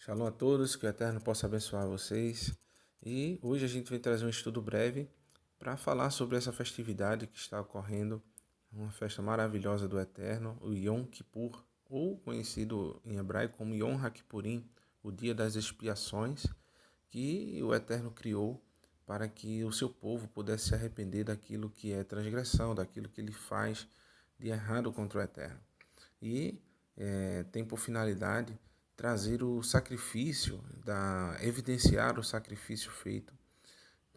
Shalom a todos, que o Eterno possa abençoar vocês. E hoje a gente vai trazer um estudo breve para falar sobre essa festividade que está ocorrendo, uma festa maravilhosa do Eterno, o Yom Kippur, ou conhecido em hebraico como Yom HaKippurim, o Dia das Expiações, que o Eterno criou para que o seu povo pudesse se arrepender daquilo que é transgressão, daquilo que ele faz de errado contra o Eterno. E tem por finalidade trazer o sacrifício, evidenciar o sacrifício feito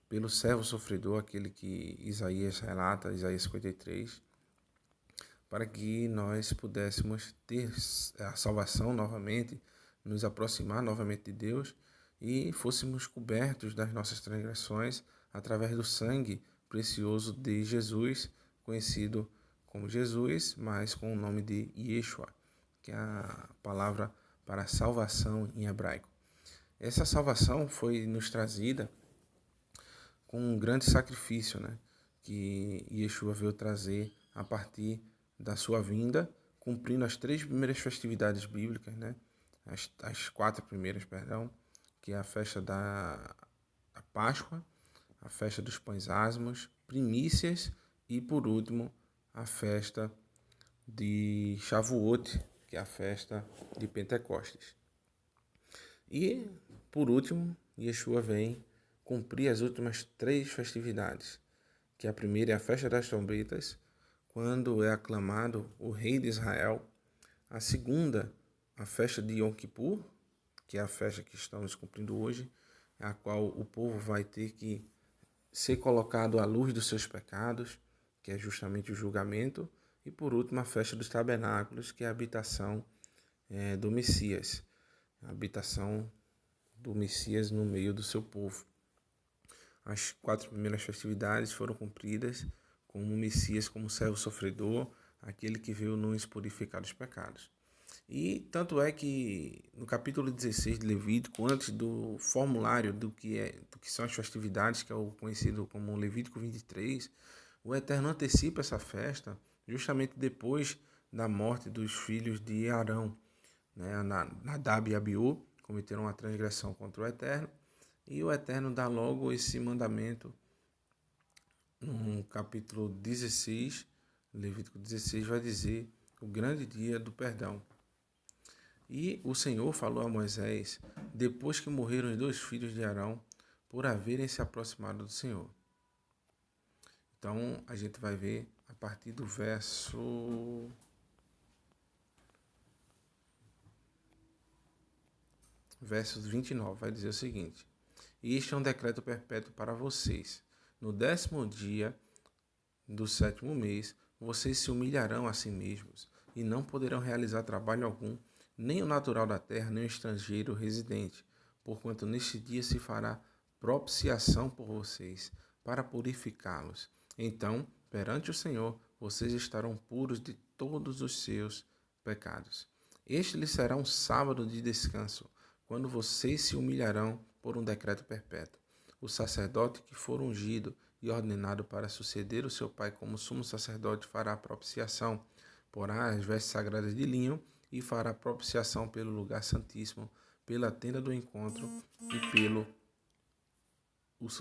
pelo servo sofredor, aquele que Isaías relata, Isaías 53, para que nós pudéssemos ter a salvação novamente, nos aproximar novamente de Deus e fôssemos cobertos das nossas transgressões através do sangue precioso de Jesus, conhecido como Jesus, mas com o nome de Yeshua, que é a palavra para salvação em hebraico. Essa salvação foi nos trazida com um grande sacrifício, que Yeshua veio trazer a partir da sua vinda, cumprindo as 3 primeiras festividades bíblicas, as 4 primeiras, perdão, que é a festa da Páscoa, a festa dos pães asmos, primícias e, por último, a festa de Shavuot, que é a festa de Pentecostes. E, por último, Yeshua vem cumprir as últimas 3 festividades, que a primeira é a festa das trombetas, quando é aclamado o rei de Israel. A segunda, a festa de Yom Kippur, que é a festa que estamos cumprindo hoje, a qual o povo vai ter que ser colocado à luz dos seus pecados, que é justamente o julgamento. E por último, a festa dos tabernáculos, que é a habitação do Messias, a habitação do Messias no meio do seu povo. As 4 primeiras festividades foram cumpridas com o Messias como servo sofredor, aquele que veio nos purificar dos pecados. E tanto é que no capítulo 16 de Levítico, antes do formulário do que são as festividades, que é o conhecido como Levítico 23, o Eterno antecipa essa festa justamente depois da morte dos filhos de Arão, Nadab e Abiú cometeram uma transgressão contra o Eterno, e o Eterno dá logo esse mandamento no capítulo 16, Levítico 16, vai dizer o grande dia do perdão. E o Senhor falou a Moisés, depois que morreram os 2 filhos de Arão, por haverem se aproximado do Senhor. Então, a gente vai ver a partir do verso 29, vai dizer o seguinte: e este é um decreto perpétuo para vocês. No 10º dia do 7º mês, vocês se humilharão a si mesmos e não poderão realizar trabalho algum, nem o natural da terra, nem o estrangeiro residente, porquanto neste dia se fará propiciação por vocês, para purificá-los. Então, perante o Senhor, vocês estarão puros de todos os seus pecados. Este lhes será um sábado de descanso, quando vocês se humilharão por um decreto perpétuo. O sacerdote que for ungido e ordenado para suceder o seu pai como sumo sacerdote fará propiciação, porá as vestes sagradas de linho e fará propiciação pelo lugar santíssimo, pela tenda do encontro e pelo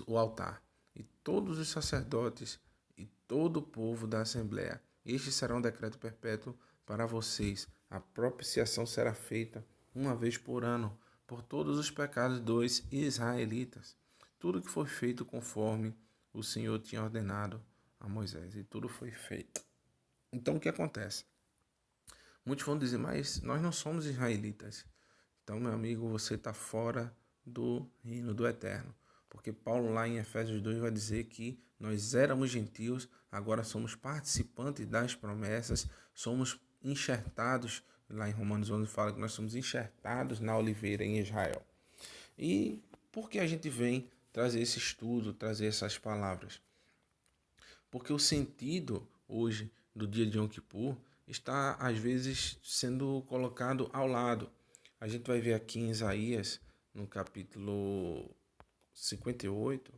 o altar. E todos os sacerdotes e todo o povo da assembleia, este será um decreto perpétuo para vocês. A propiciação será feita uma vez por ano por todos os pecados dos israelitas. Tudo que foi feito conforme o Senhor tinha ordenado a Moisés, e tudo foi feito. Então, o que acontece? Muitos vão dizer, mas nós não somos israelitas. Então, meu amigo, você está fora do reino do Eterno. Porque Paulo lá em Efésios 2 vai dizer que nós éramos gentios, agora somos participantes das promessas, somos enxertados, lá em Romanos 11 fala que nós somos enxertados na oliveira em Israel. E por que a gente vem trazer esse estudo, trazer essas palavras? Porque o sentido hoje do dia de Yom Kippur está às vezes sendo colocado ao lado. A gente vai ver aqui em Isaías, no capítulo 58,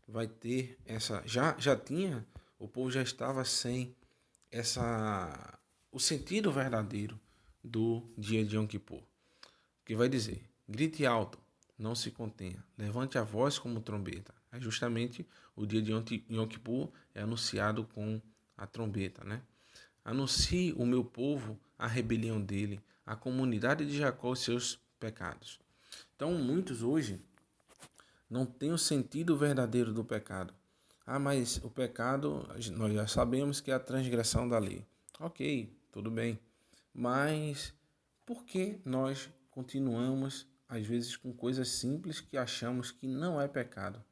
vai ter essa... Já tinha, o povo já estava sem o sentido verdadeiro do dia de Yom Kippur. Que vai dizer, Grite alto, não se contenha. Levante a voz como trombeta. É justamente o dia de Yom Kippur é anunciado com a trombeta, né? Anuncie o meu povo a rebelião dele, a comunidade de Jacó os seus pecados. Então, muitos hoje não têm o sentido verdadeiro do pecado. Mas o pecado, nós já sabemos que é a transgressão da lei. Ok, tudo bem. Mas por que nós continuamos, às vezes, com coisas simples que achamos que não é pecado?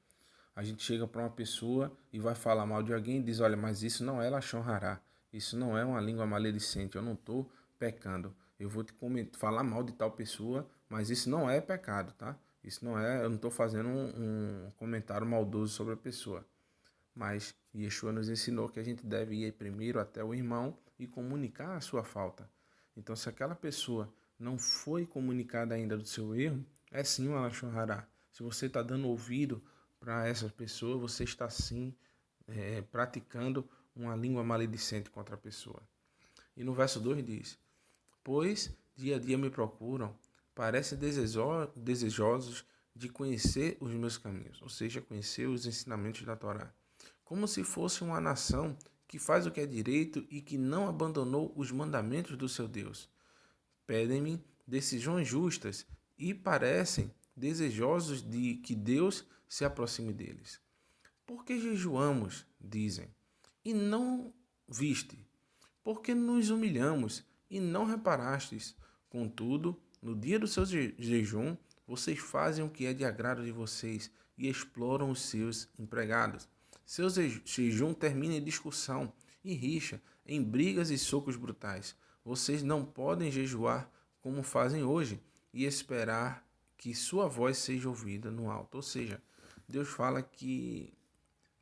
A gente chega para uma pessoa e vai falar mal de alguém e diz, olha, mas isso não é Lashon Hará, isso não é uma língua maledicente, eu não estou pecando. Eu vou te falar mal de tal pessoa, mas isso não é pecado, tá? Isso não é, eu não estou fazendo um comentário maldoso sobre a pessoa. Mas Yeshua nos ensinou que a gente deve ir primeiro até o irmão e comunicar a sua falta. Então, se aquela pessoa não foi comunicada ainda do seu erro, é sim uma Lashon Hará. Se você está dando ouvido para essa pessoa, você está sim praticando uma língua maledicente contra a pessoa. E no verso 2 diz, pois dia a dia me procuram, parecem desejosos de conhecer os meus caminhos, ou seja, conhecer os ensinamentos da Torá, como se fosse uma nação que faz o que é direito e que não abandonou os mandamentos do seu Deus. Pedem-me decisões justas e parecem desejosos de que Deus se aproxime deles. Por que jejuamos, dizem, e não viste? Por que nos humilhamos e não reparastes? Contudo, no dia do seu jejum, vocês fazem o que é de agrado de vocês e exploram os seus empregados. Seu jejum termina em discussão e rixa, em brigas e socos brutais. Vocês não podem jejuar como fazem hoje e esperar que sua voz seja ouvida no alto. Ou seja, Deus fala que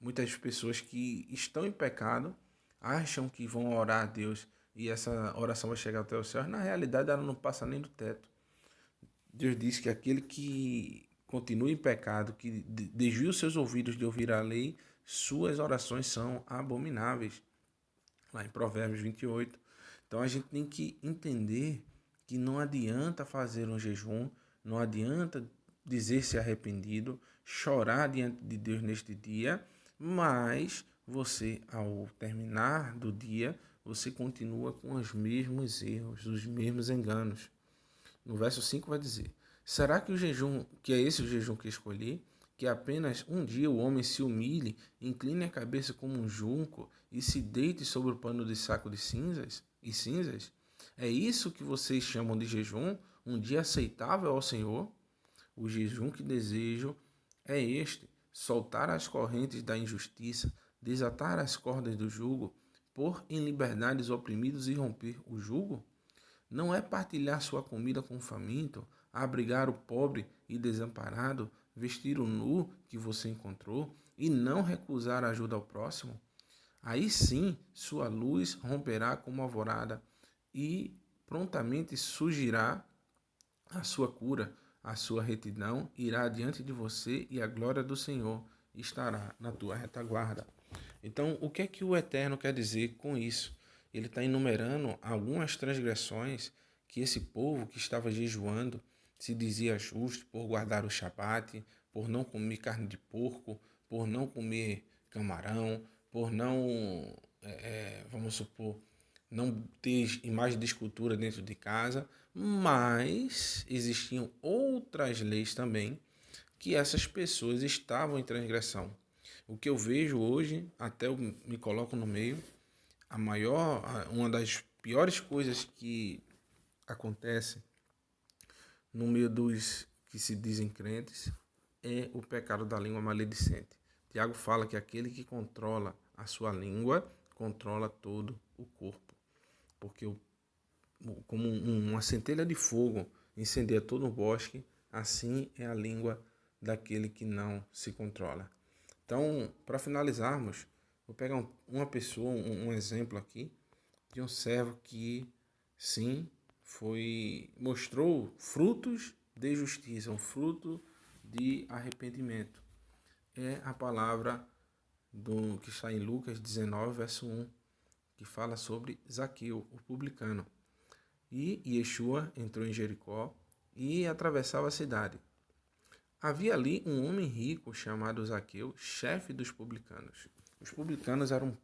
muitas pessoas que estão em pecado acham que vão orar a Deus e essa oração vai chegar até o céu. Na realidade, ela não passa nem do teto. Deus diz que aquele que continua em pecado, que desvia os seus ouvidos de ouvir a lei, suas orações são abomináveis. Lá em Provérbios 28. Então a gente tem que entender que não adianta fazer um jejum, não adianta dizer-se arrependido, chorar diante de Deus neste dia, mas você, ao terminar do dia, você continua com os mesmos erros, os mesmos enganos. No verso 5 vai dizer, será que o jejum, que é esse o jejum que escolhi? Que apenas um dia o homem se humilhe, incline a cabeça como um junco e se deite sobre o pano de saco de cinzas? É isso que vocês chamam de jejum? Um dia aceitável ao Senhor? O jejum que desejo é este: soltar as correntes da injustiça, desatar as cordas do jugo, pôr em liberdade os oprimidos e romper o jugo? Não é partilhar sua comida com o faminto, abrigar o pobre e desamparado, vestir o nu que você encontrou e não recusar ajuda ao próximo? Aí sim sua luz romperá como alvorada e prontamente surgirá a sua cura, a sua retidão irá diante de você e a glória do Senhor estará na tua retaguarda. Então, o que é que o Eterno quer dizer com isso? Ele está enumerando algumas transgressões que esse povo que estava jejuando se dizia justo por guardar o Shabat, por não comer carne de porco, por não comer camarão, por não, vamos supor, não ter imagem de escultura dentro de casa, mas existiam outras leis também que essas pessoas estavam em transgressão. O que eu vejo hoje, até eu me coloco no meio, uma das piores coisas que acontece no meio dos que se dizem crentes é o pecado da língua maledicente. Tiago fala que aquele que controla a sua língua controla todo o corpo, porque como uma centelha de fogo incendeia todo o bosque, assim é a língua daquele que não se controla. Então, para finalizarmos, vou pegar uma pessoa, um exemplo aqui, de um servo que, sim, mostrou frutos de justiça, um fruto de arrependimento. É a palavra que está em Lucas 19, verso 1, que fala sobre Zaqueu, o publicano. E Yeshua entrou em Jericó e atravessava a cidade. Havia ali um homem rico chamado Zaqueu, chefe dos publicanos. Os publicanos eram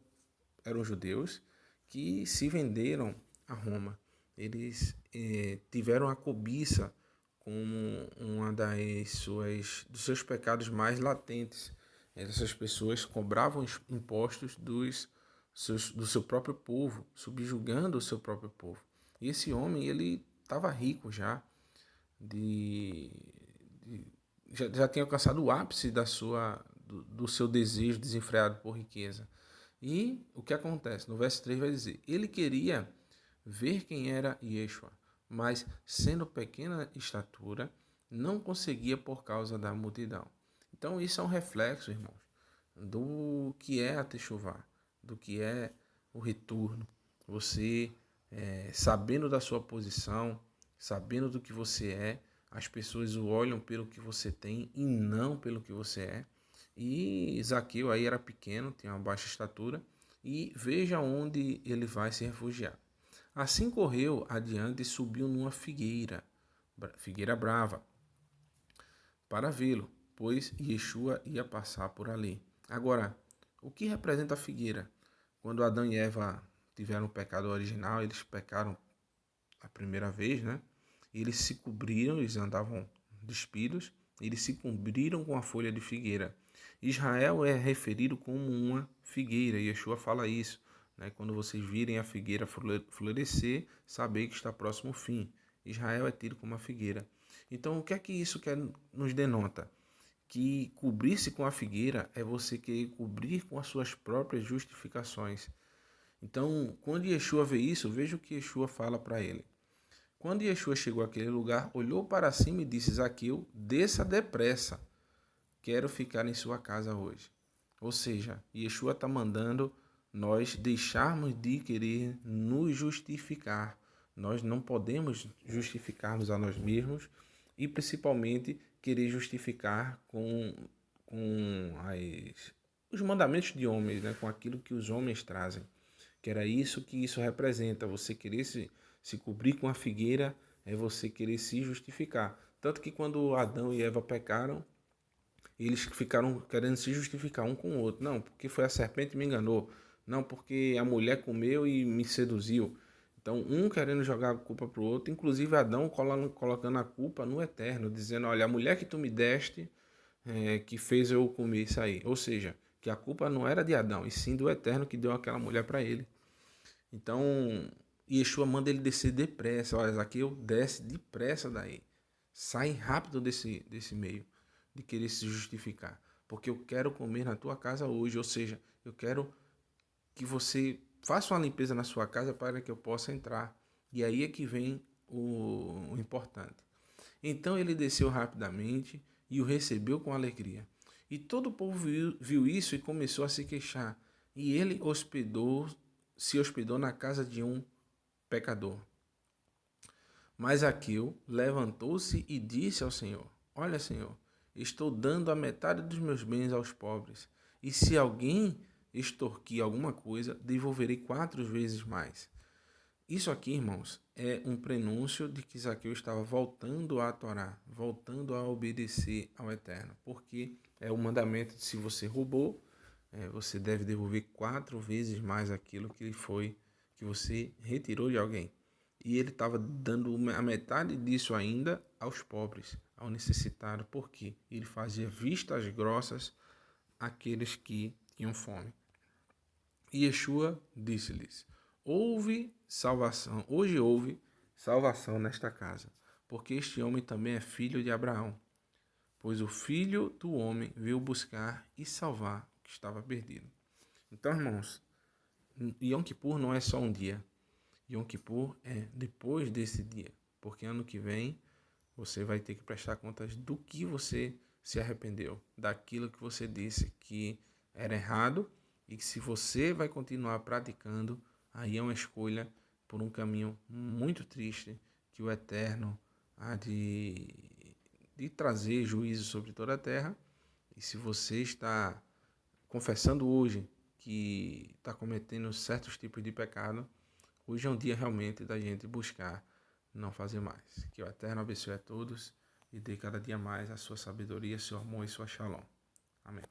judeus que se venderam a Roma. Eles tiveram a cobiça como uma dos seus pecados mais latentes. Essas pessoas cobravam impostos do seu próprio povo, subjugando o seu próprio povo. E esse homem, ele estava rico já, de, já tinha alcançado o ápice do seu desejo desenfreado por riqueza. E o que acontece? No verso 3 vai dizer, ele queria ver quem era Yeshua, mas sendo pequena estatura, não conseguia por causa da multidão. Então isso é um reflexo, irmãos, do que é a Techuvá, do que é o retorno. Você, sabendo da sua posição, sabendo do que você é, as pessoas o olham pelo que você tem e não pelo que você é. E Zaqueu aí era pequeno, tinha uma baixa estatura, e veja onde ele vai se refugiar. Assim correu adiante e subiu numa figueira brava, para vê-lo, pois Yeshua ia passar por ali. Agora, o que representa a figueira? Quando Adão e Eva tiveram o pecado original, eles pecaram a primeira vez, né? Eles se cobriram, eles andavam despidos, eles se cobriram com a folha de figueira. Israel é referido como uma figueira, e Yeshua fala isso, né? Quando vocês virem a figueira florescer, sabei que está próximo o fim. Israel é tido como uma figueira. Então, o que é que isso nos denota? Que cobrir-se com a figueira é você querer cobrir com as suas próprias justificações. Então, quando Yeshua vê isso, veja o que Yeshua fala para ele. Quando Yeshua chegou àquele lugar, olhou para cima e disse, Zaqueu, desça depressa, quero ficar em sua casa hoje. Ou seja, Yeshua está mandando nós deixarmos de querer nos justificar. Nós não podemos justificar-nos a nós mesmos e principalmente querer justificar os mandamentos de homens, né? Com aquilo que os homens trazem. Que era isso que isso representa, você querer se cobrir com a figueira, é você querer se justificar. Tanto que quando Adão e Eva pecaram, eles ficaram querendo se justificar um com o outro. Não, porque foi a serpente que me enganou. Não, porque a mulher comeu e me seduziu. Então, um querendo jogar a culpa para o outro, inclusive Adão colocando a culpa no Eterno, dizendo, olha, a mulher que tu me deste, que fez eu comer isso aí. Ou seja, que a culpa não era de Adão, e sim do Eterno que deu aquela mulher para ele. Então, Yeshua manda ele descer depressa. Olha, Zaqueu desce depressa daí. Sai rápido desse meio de querer se justificar. Porque eu quero comer na tua casa hoje. Ou seja, eu quero que você faça uma limpeza na sua casa para que eu possa entrar. E aí é que vem o importante. Então ele desceu rapidamente e o recebeu com alegria. E todo o povo viu isso e começou a se queixar. E ele se hospedou na casa de um pecador. Mas Aqueu levantou-se e disse ao Senhor, olha, Senhor, estou dando a metade dos meus bens aos pobres, e se alguém extorquir alguma coisa, devolverei 4 vezes mais. Isso aqui, irmãos, é um prenúncio de que Zaqueu estava voltando a Torá, voltando a obedecer ao Eterno, porque é o mandamento de se você roubou, você deve devolver 4 vezes mais aquilo que você retirou de alguém. E ele estava dando a metade disso ainda aos pobres, ao necessitado, porque ele fazia vistas grossas àqueles que tinham fome. E Yeshua disse-lhes, hoje houve salvação nesta casa, porque este homem também é filho de Abraão, pois o filho do homem veio buscar e salvar o que estava perdido. Então, irmãos, Yom Kippur não é só um dia, Yom Kippur é depois desse dia, porque ano que vem você vai ter que prestar contas do que você se arrependeu, daquilo que você disse que era errado e que se você vai continuar praticando, aí é uma escolha por um caminho muito triste que o Eterno há de trazer juízo sobre toda a terra. E se você está confessando hoje que está cometendo certos tipos de pecado, hoje é um dia realmente da gente buscar não fazer mais. Que o Eterno abençoe a todos e dê cada dia mais a sua sabedoria, seu amor e sua shalom. Amém.